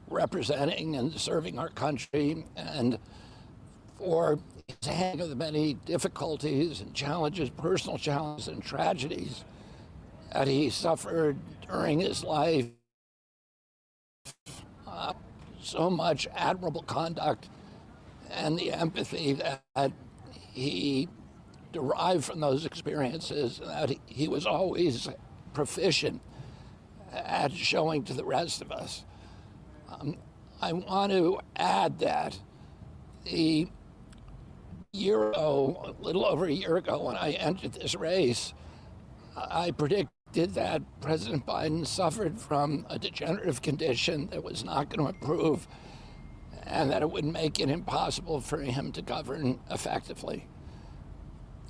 representing and serving our country, and for his handling of the many difficulties and challenges, personal challenges and tragedies that he suffered during his life. So much admirable conduct and the empathy that he derived from those experiences, that he was always proficient at showing to the rest of us. I want to add that a little over a year ago, when I entered this race, I predicted that President Biden suffered from a degenerative condition that was not going to improve, and that it would make it impossible for him to govern effectively.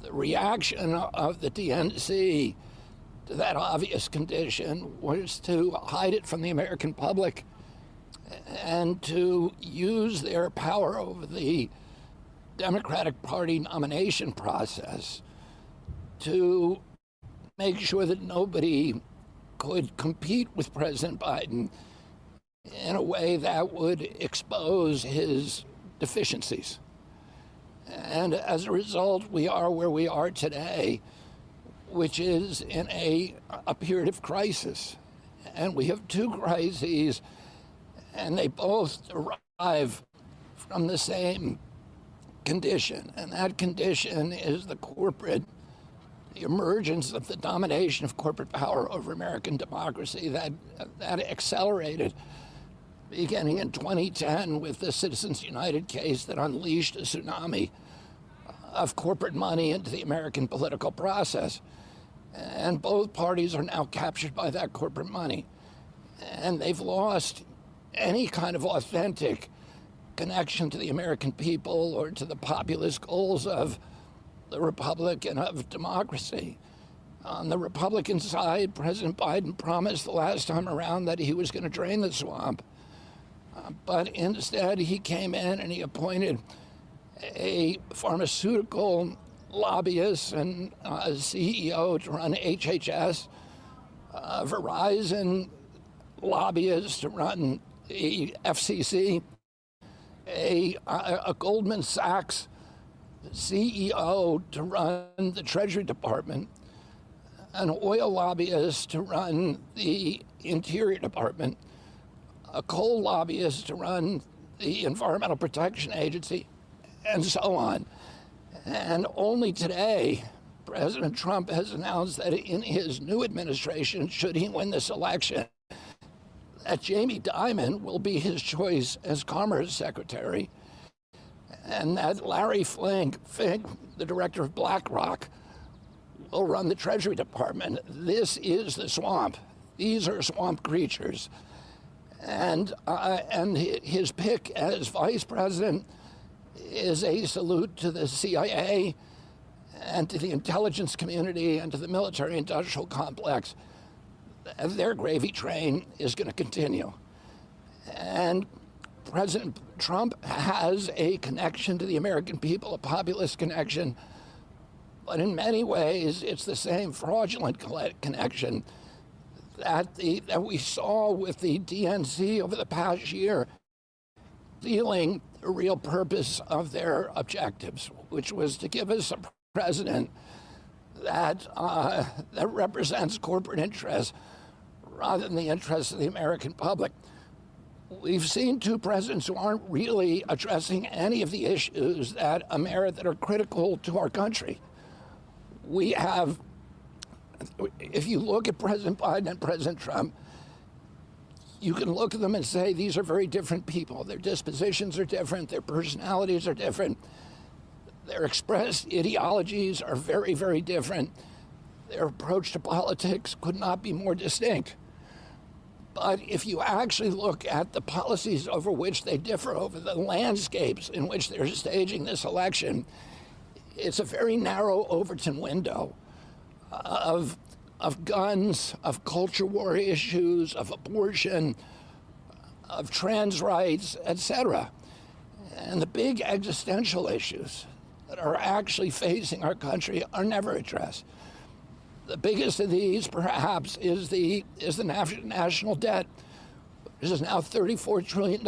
The reaction of the DNC to that obvious condition was to hide it from the American public and to use their power over the Democratic Party nomination process to make sure that nobody could compete with President Biden in a way that would expose his deficiencies. And as a result, we are where we are today, which is in a period of crisis. And we have two crises, and they both derive from the same condition. And that condition is the emergence of the domination of corporate power over American democracy that accelerated beginning in 2010 with the Citizens United case that unleashed a tsunami of corporate money into the American political process. And both parties are now captured by that corporate money. And they've lost any kind of authentic connection to the American people or to the populist goals of the republic and of democracy. On the Republican side, President Biden promised the last time around that he was going to drain the swamp. But instead, he came in and he appointed a pharmaceutical lobbyist and CEO to run HHS, Verizon lobbyist to run the FCC, a Goldman Sachs CEO to run the Treasury Department, an oil lobbyist to run the Interior Department, a coal lobbyist to run the Environmental Protection Agency, and so on. And only today, President Trump has announced that in his new administration, should he win this election, that Jamie Dimon will be his choice as Commerce Secretary, and that Larry Fink, the director of BlackRock, will run the Treasury Department. This is the swamp. These are swamp creatures. And his pick as vice president is a salute to the CIA and to the intelligence community and to the military-industrial complex. Their gravy train is going to continue. And President Trump has a connection to the American people, a populist connection, but in many ways it's the same fraudulent connection that we saw with the DNC over the past year, stealing the real purpose of their objectives, which was to give us a president that represents corporate interests rather than the interests of the American public. We've seen two presidents who aren't really addressing any of the issues that are critical to our country. We have, if you look at President Biden and President Trump, you can look at them and say these are very different people. Their dispositions are different, their personalities are different, their expressed ideologies are very, very different. Their approach to politics could not be more distinct. But if you actually look at the policies over which they differ, over the landscapes in which they're staging this election, it's a very narrow Overton window of guns, of culture war issues, of abortion, of trans rights, etc. And the big existential issues that are actually facing our country are never addressed. The biggest of these, perhaps, is the national debt, This is now $34 trillion.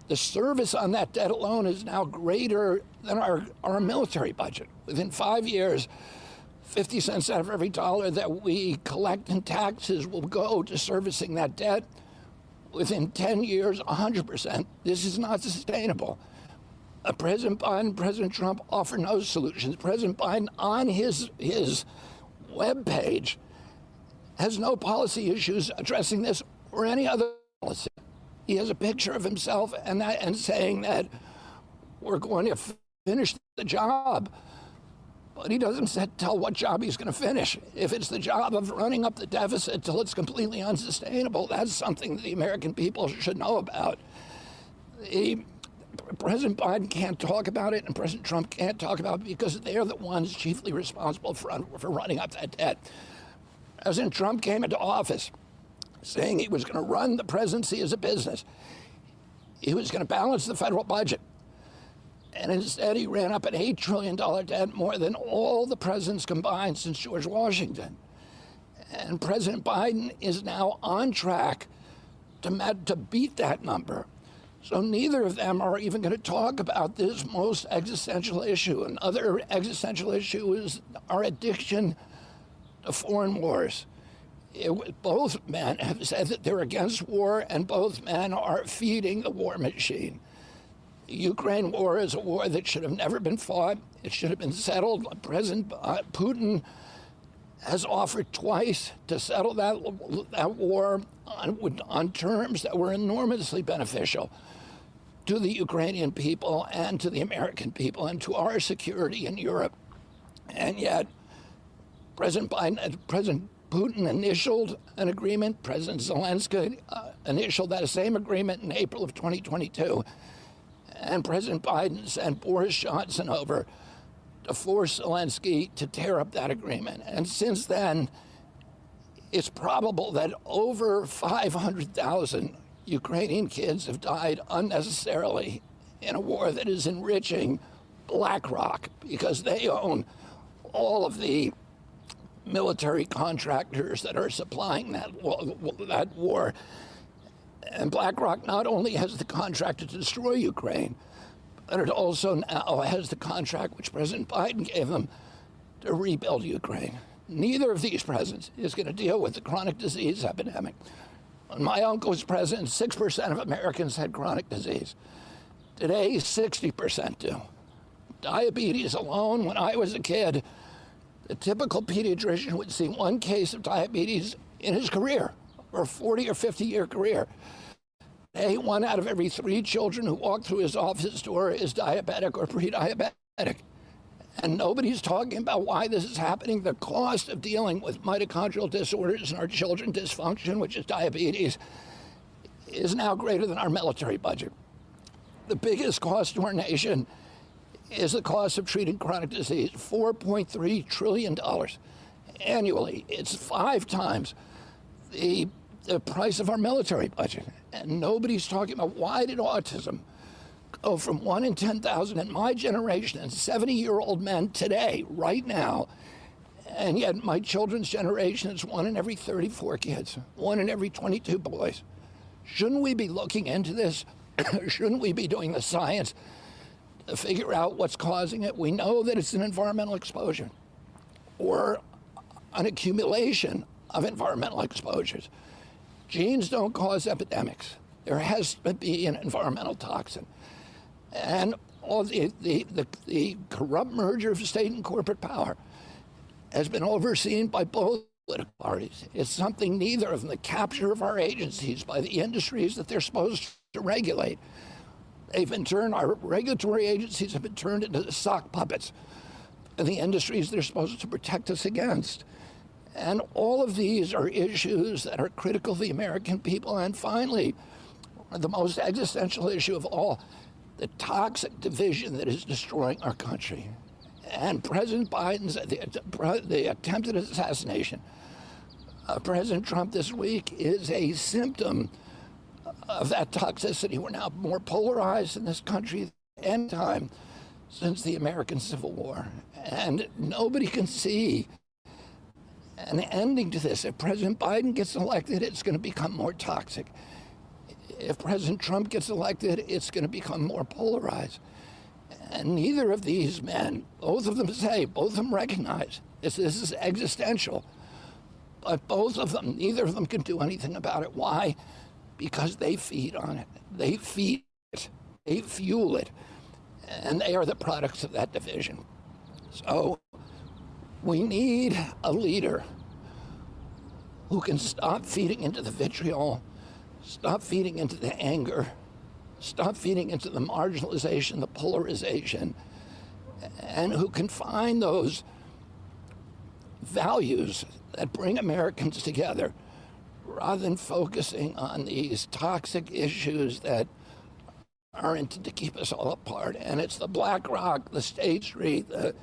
The service on that debt alone is now greater than our military budget. Within 5 years, 50 cents out of every dollar that we collect in taxes will go to servicing that debt. Within 10 years, 100%. This is not sustainable. President Biden, President Trump offer no solutions. President Biden, on his webpage, has no policy issues addressing this or any other policy. He has a picture of himself and saying that we're going to finish the job, but he doesn't tell what job he's going to finish. If it's the job of running up the deficit till it's completely unsustainable, that's something that the American people should know about. President Biden can't talk about it, and President Trump can't talk about it because they're the ones chiefly responsible for running up that debt. President Trump came into office saying he was going to run the presidency as a business. He was going to balance the federal budget. And instead, he ran up an $8 trillion debt, more than all the presidents combined since George Washington. And President Biden is now on track to beat that number. So neither of them are even going to talk about this most existential issue. Another existential issue is our addiction to foreign wars. Both men have said that they're against war, and both men are feeding the war machine. The Ukraine war is a war that should have never been fought. It should have been settled. President Putin has offered twice to settle that war on terms that were enormously beneficial to the Ukrainian people and to the American people and to our security in Europe. And yet, President Putin initialed an agreement. President Zelensky initialed that same agreement in April of 2022. And President Biden sent Boris Johnson over to force Zelensky to tear up that agreement. And since then, it's probable that over 500,000 Ukrainian kids have died unnecessarily in a war that is enriching BlackRock because they own all of the military contractors that are supplying that war. And BlackRock not only has the contract to destroy Ukraine, but it also now has the contract which President Biden gave them to rebuild Ukraine. Neither of these presidents is going to deal with the chronic disease epidemic. When my uncle was president, 6% of Americans had chronic disease. Today, 60% do. Diabetes alone, when I was a kid, the typical pediatrician would see one case of diabetes in his career, or a 40 or 50-year career. Today, 1 out of every 3 children who walk through his office door is diabetic or pre-diabetic. And nobody's talking about why this is happening. The cost of dealing with mitochondrial disorders in our children, dysfunction, which is diabetes, is now greater than our military budget. The biggest cost to our nation is the cost of treating chronic disease, $4.3 trillion annually. It's 5 times the price of our military budget. And nobody's talking about why did autism go from 1 in 10,000 in my generation and 70-year-old men today, right now, and yet my children's generation is 1 in every 34 kids, 1 in every 22 boys. Shouldn't we be looking into this? Shouldn't we be doing the science to figure out what's causing it? We know that it's an environmental exposure or an accumulation of environmental exposures. Genes don't cause epidemics. There has to be an environmental toxin. And all the corrupt merger of state and corporate power has been overseen by both political parties. It's something neither of them, the capture of our agencies by the industries that they're supposed to regulate. They've been turned, our regulatory agencies have been turned into sock puppets of the industries they're supposed to protect us against. And all of these are issues that are critical to the American people. And finally, the most existential issue of all, the toxic division that is destroying our country. And President Biden's, the attempted assassination of President Trump this week is a symptom of that toxicity. We're now more polarized in this country than any time since the American Civil War. And nobody can see an ending to this. If President Biden gets elected, it's going to become more toxic. If President Trump gets elected, it's going to become more polarized. And neither of these men, both of them say, both of them recognize this is existential. But both of them, neither of them can do anything about it. Why? Because they feed on it. They feed it. They fuel it. And they are the products of that division. So we need a leader who can stop feeding into the vitriol, stop feeding into the anger, stop feeding into the marginalization, the polarization, and who can find those values that bring Americans together rather than focusing on these toxic issues that are intended to keep us all apart. And it's the BlackRock, the State Street, the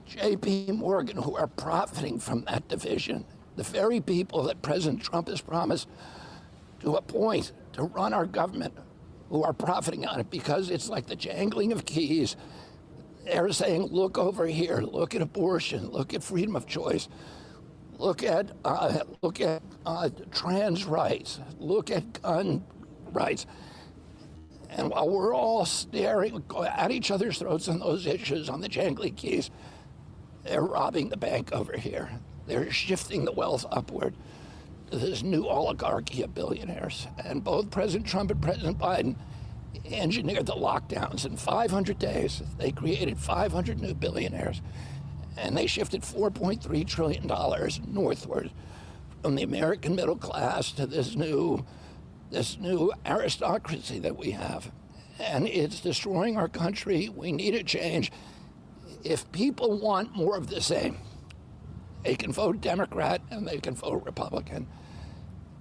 JP Morgan who are profiting from that division. The very people that President Trump has promised to appoint to run our government who are profiting on it, because it's like the jangling of keys. They're saying, look over here, look at abortion, look at freedom of choice, look at trans rights, look at gun rights. And while we're all staring at each other's throats on those issues, on the jangly keys, they're robbing the bank over here. They're shifting the wealth upward to this new oligarchy of billionaires. And both President Trump and President Biden engineered the lockdowns. In 500 days, they created 500 new billionaires. And they shifted $4.3 trillion northward from the American middle class to this new aristocracy that we have. And it's destroying our country. We need a change. If people want more of the same, they can vote Democrat and they can vote Republican.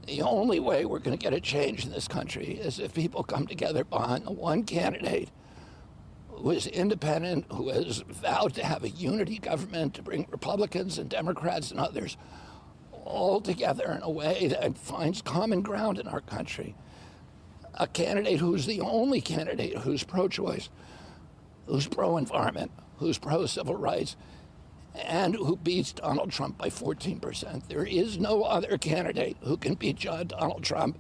The only way we're going to get a change in this country is if people come together behind the one candidate who is independent, who has vowed to have a unity government to bring Republicans and Democrats and others all together in a way that finds common ground in our country. A candidate who's the only candidate who's pro-choice, who's pro-environment, who's pro-civil rights, and who beats Donald Trump by 14%. There is no other candidate who can beat Donald Trump.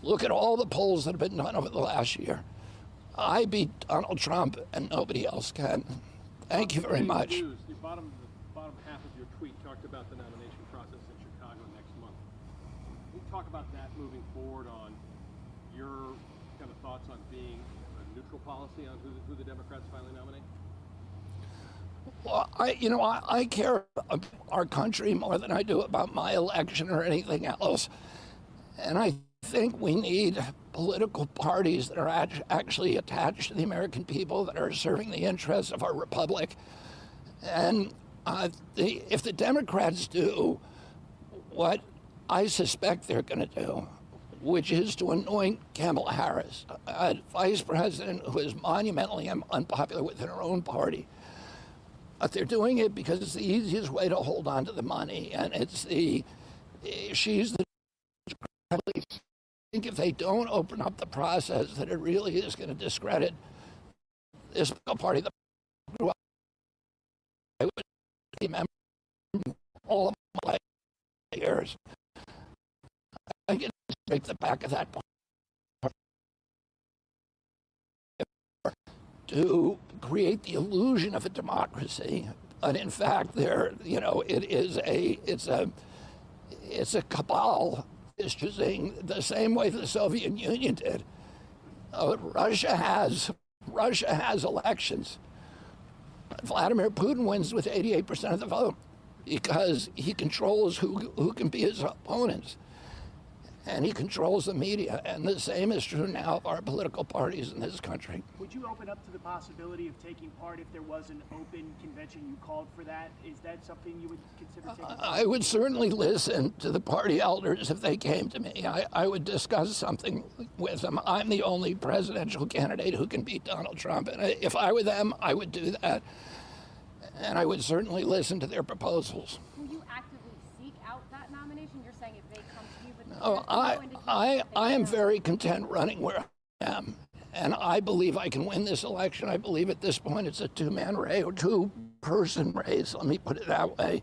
Look at all the polls that have been done over the last year. I beat Donald Trump, and nobody else can. Thank you very much. The bottom half of your tweet talked about the nomination process in Chicago next month. Can you talk about that moving forward, on your kind of thoughts on being a neutral policy on who the Democrats finally nominate? Well, I care about our country more than I do about my election or anything else. And I think we need political parties that are actually attached to the American people, that are serving the interests of our republic. And if the Democrats do what I suspect they're going to do, which is to anoint Kamala Harris, a vice president who is monumentally unpopular within her own party, but they're doing it because it's the easiest way to hold on to the money, and she's the. I think if they don't open up the process, that it really is going to discredit this party that I would remember all of my years. I can break the back of that part to create the illusion of a democracy, but in fact, it's a cabal. It's choosing the same way the Soviet Union did. Russia has elections. Vladimir Putin wins with 88% of the vote because he controls who can be his opponents. And he controls the media. And the same is true now of our political parties in this country. Would you open up to the possibility of taking part if there was an open convention? You called for that. Is that something you would consider taking part? I would certainly listen to the party elders if they came to me. I would discuss something with them. I'm the only presidential candidate who can beat Donald Trump. And if I were them, I would do that. And I would certainly listen to their proposals. Will you actively seek out that nomination? You're saying if they come to you, but I am very content running where I am, and I believe I can win this election. I believe at this point it's a two-man race or two-person race. Let me put it that way.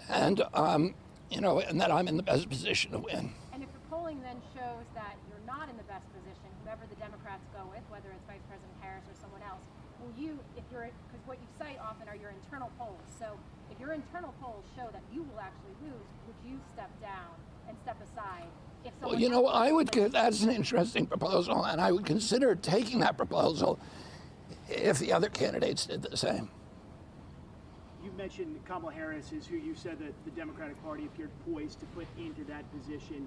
and and that I'm in the best position to win. And if the polling then shows that you're not in the best position, whoever the Democrats go with, whether it's Vice President Harris or someone else, will you, because what you cite often are your internal polls. So if your internal polls show that you will actually lose, would you step down and step aside? Well, that's an interesting proposal, and I would consider taking that proposal if the other candidates did the same. You mentioned Kamala Harris is who you said that the Democratic Party appeared poised to put into that position.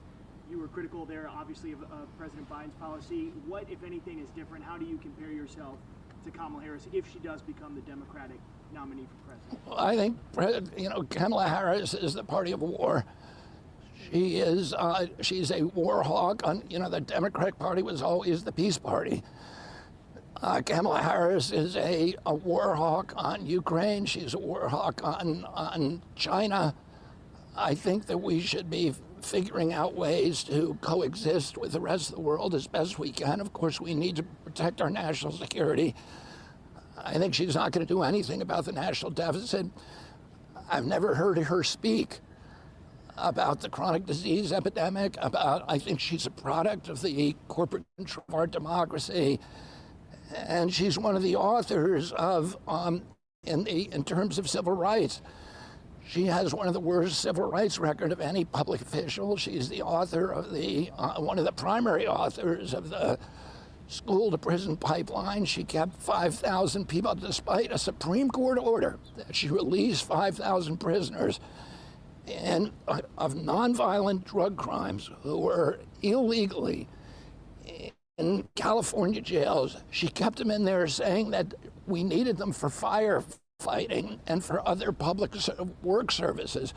You were critical there, obviously, of President Biden's policy. What, if anything, is different? How do you compare yourself to Kamala Harris if she does become the Democratic nominee for president? Well, I think, Kamala Harris is the party of war. She's a war hawk. The Democratic Party was always the peace party. Kamala Harris is a war hawk on Ukraine. She's a war hawk on China. I think that we should be figuring out ways to coexist with the rest of the world as best we can. Of course, we need to protect our national security. I think she's not going to do anything about the national deficit. I've never heard her speak about the chronic disease epidemic, I think she's a product of the corporate control of our democracy. And she's one of the authors of, in terms of civil rights, she has one of the worst civil rights record of any public official. She's the author of one of the primary authors of the school to prison pipeline. She kept 5,000 people, despite a Supreme Court order that she released 5,000 prisoners of nonviolent drug crimes who were illegally in California jails. She kept them in there saying that we needed them for firefighting and for other public work services.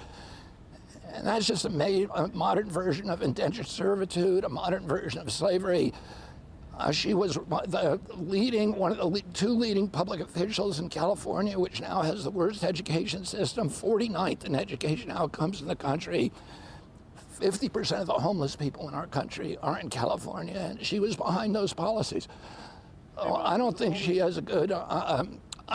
And that's just a modern version of indentured servitude, a modern version of slavery. She was one of the two leading public officials in California, which now has the worst education system, 49th in education outcomes in the country. 50% of the homeless people in our country are in California, and she was behind those policies. I don't think she has a good, I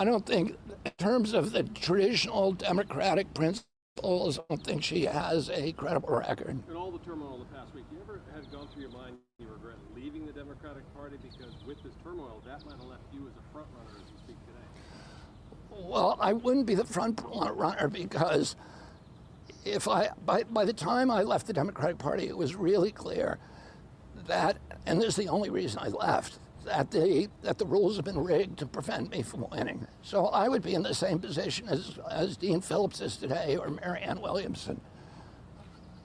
don't think, in terms of the traditional democratic principles, I don't think she has a credible record. In all the turmoil in the past week, do you ever have gone through your mind you regret leaving the Democratic Party? Because with this turmoil, that might have left you as a front runner as you speak today. Well, I wouldn't be the front runner because by the time I left the Democratic Party, it was really clear that, and this is the only reason I left, that the rules have been rigged to prevent me from winning. So I would be in the same position as Dean Phillips is today, or Marianne Williamson.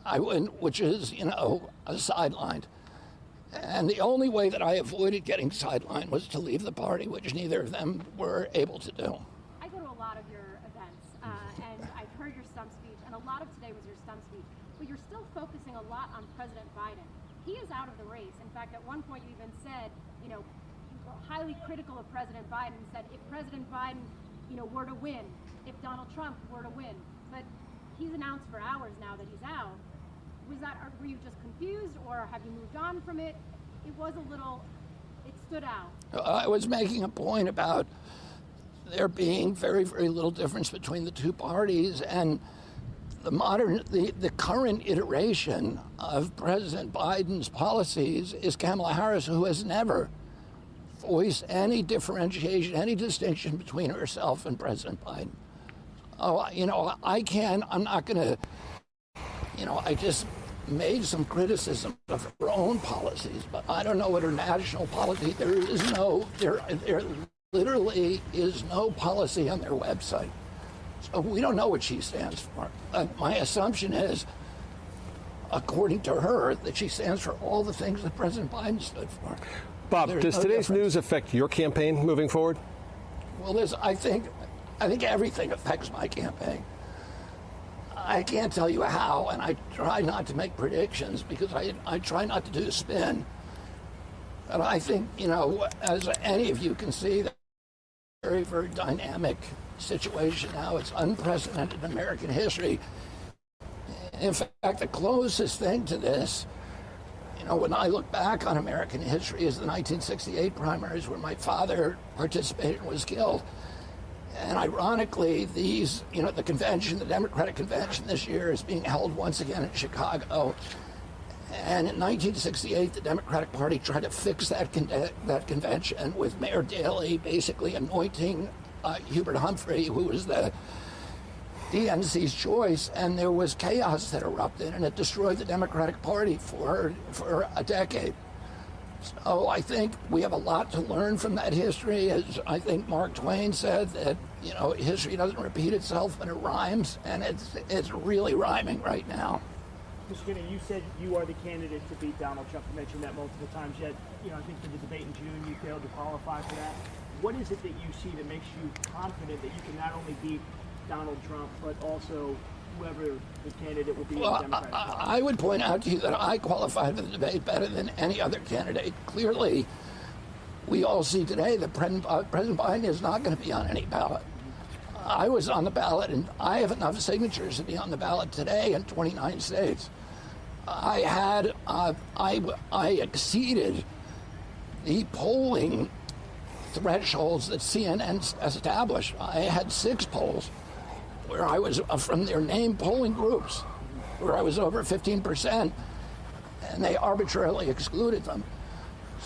I wouldn't, which is, sidelined. And the only way that I avoided getting sidelined was to leave the party, which neither of them were able to do. I go to a lot of your events, and I've heard your stump speech, and a lot of today was your stump speech, but you're still focusing a lot on President Biden. He is out of the race. In fact, at one point you even said, you were highly critical of President Biden, said if President Biden, were to win, if Donald Trump were to win, but he's announced for hours now that he's out. Were you just confused, or have you moved on from it? It stood out. I was making a point about there being very, very little difference between the two parties, and the current iteration of President Biden's policies is Kamala Harris, who has never voiced any differentiation, any distinction between herself and President Biden. I'm not going to, I just made some criticism of her own policies, but I don't know what her national policy, there literally is no policy on their website. So we don't know what she stands for. My assumption is, according to her, that she stands for all the things that President Biden stood for. Bob, does today's news affect your campaign moving forward? Well, I think everything affects my campaign. I can't tell you how, and I try not to make predictions because I try not to do spin. But I think, as any of you can see, that's a very, very dynamic situation now. It's unprecedented in American history. In fact, the closest thing to this, when I look back on American history, is the 1968 primaries where my father participated and was killed. And ironically, these, the convention, the Democratic convention this year is being held once again in Chicago. And in 1968, the Democratic Party tried to fix that convention with Mayor Daley basically anointing Hubert Humphrey, who was the DNC's choice, and there was chaos that erupted, and it destroyed the Democratic Party for a decade. So I think we have a lot to learn from that history. As I think Mark Twain said, that history doesn't repeat itself, but it rhymes, and it's really rhyming right now. Mr. Kennedy, you said you are the candidate to beat Donald Trump. You mentioned that multiple times. Yet, I think for the debate in June, you failed to qualify for that. What is it that you see that makes you confident that you can not only beat Donald Trump, but also whoever the candidate will be in the Democratic Party? I would point out to you that I qualified for the debate better than any other candidate. Clearly, we all see today that President Biden is not going to be on any ballot. I was on the ballot, and I have enough signatures to be on the ballot today in 29 states. I exceeded the polling thresholds that CNN established. I had 6 polls where I was from their named polling groups, where I was over 15%, and they arbitrarily excluded them.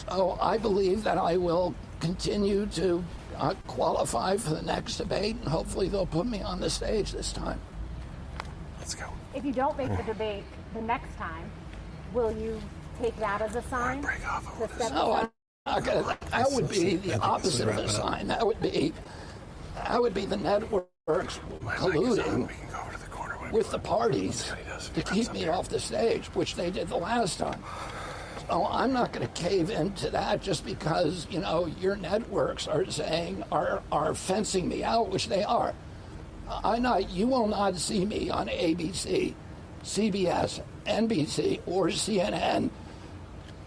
So I believe that I will continue to qualify for the next debate, and hopefully they'll put me on the stage this time. Let's go. If you don't make the debate the next time, will you take that as a sign? No, I'm not gonna. That would be the opposite of a sign. That would be the networks colluding with the parties to keep me off the stage, which they did the last time. So I'm not going to cave into that just because, your networks are saying, are fencing me out, which they are. You will not see me on ABC, CBS, NBC, or CNN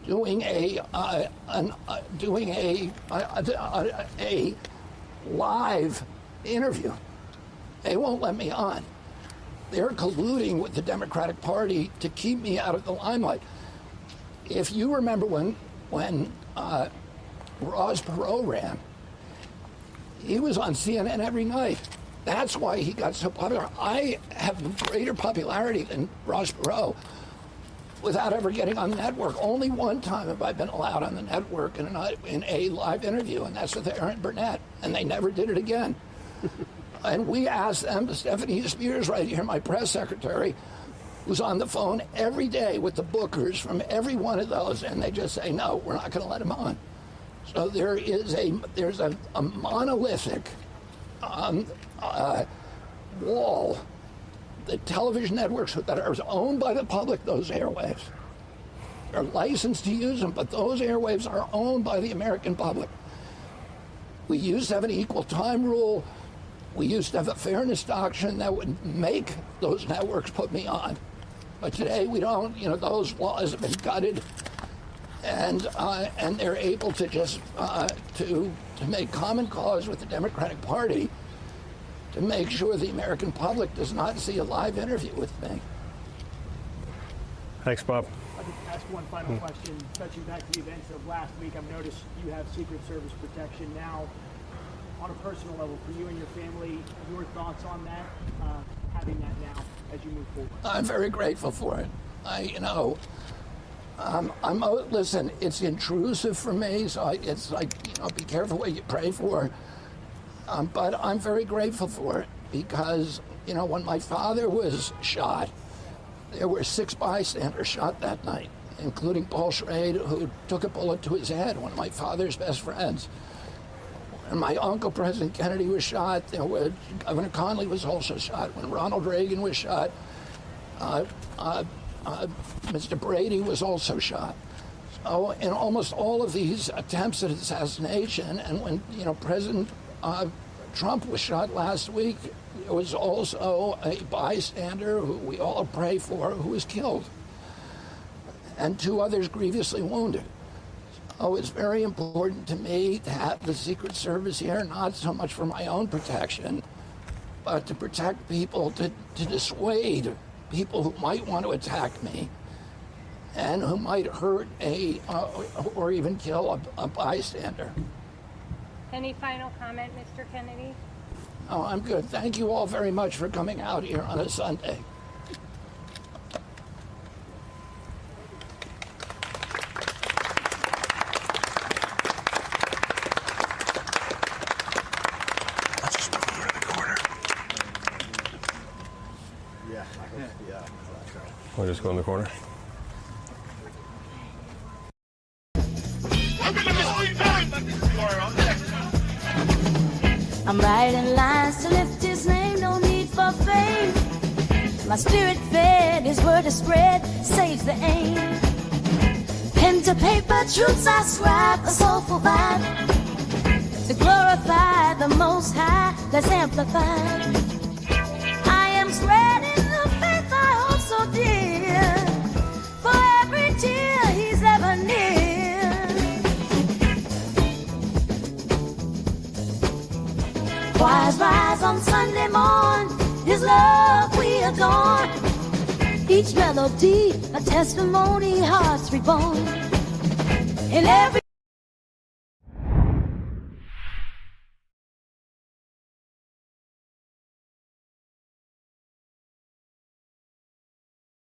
doing a live interview. They won't let me on. They're colluding with the Democratic Party to keep me out of the limelight. If you remember when Ross Perot ran, he was on CNN every night. That's why he got so popular. I have greater popularity than Ross Perot without ever getting on the network. Only one time have I been allowed on the network in a live interview, and that's with Aaron Burnett, and they never did it again. And we asked them, Stephanie Spears right here, my press secretary, who's on the phone every day with the bookers from every one of those, and they just say, no, we're not going to let him on. So there's a monolithic wall. The television networks that are owned by the public, those airwaves, are licensed to use them, but those airwaves are owned by the American public. We used to have an equal time rule. We used to have a fairness doctrine that would make those networks put me on. But today we don't. Those laws have been gutted, and they're able to just to make common cause with the Democratic Party to make sure the American public does not see a live interview with me. Thanks, Bob. I could ask one final question, touching back to the events of last week. I've noticed you have Secret Service protection now. On a personal level, for you and your family, your thoughts on that, having that now as you move forward? I'm very grateful for it. Listen, it's intrusive for me, so it's like, be careful what you pray for. But I'm very grateful for it because, when my father was shot, there were 6 bystanders shot that night, including Paul Schrade, who took a bullet to his head, one of my father's best friends. And my uncle, President Kennedy, was shot. Governor Connolly was also shot. When Ronald Reagan was shot, Mr. Brady was also shot. So in almost all of these attempts at assassination, and when President Trump was shot last week, there was also a bystander who we all pray for who was killed, and 2 others grievously wounded. Oh, it's very important to me to have the Secret Service here, not so much for my own protection, but to protect people, to dissuade people who might want to attack me and who might hurt or even kill a bystander. Any final comment, Mr. Kennedy? Oh, I'm good. Thank you all very much for coming out here on a Sunday. We'll just go in the corner. I'm writing lines to lift his name, no need for fame. My spirit fed, his word is spread, saves the aim. Pen to paper, truths I scribe, a soulful vibe. To glorify the Most High, let's amplify. I am spreading the faith I hold so dear. For every tear he's ever near. Choirs rise on Sunday morn, his love we adorn. Each melody a testimony, hearts reborn. In every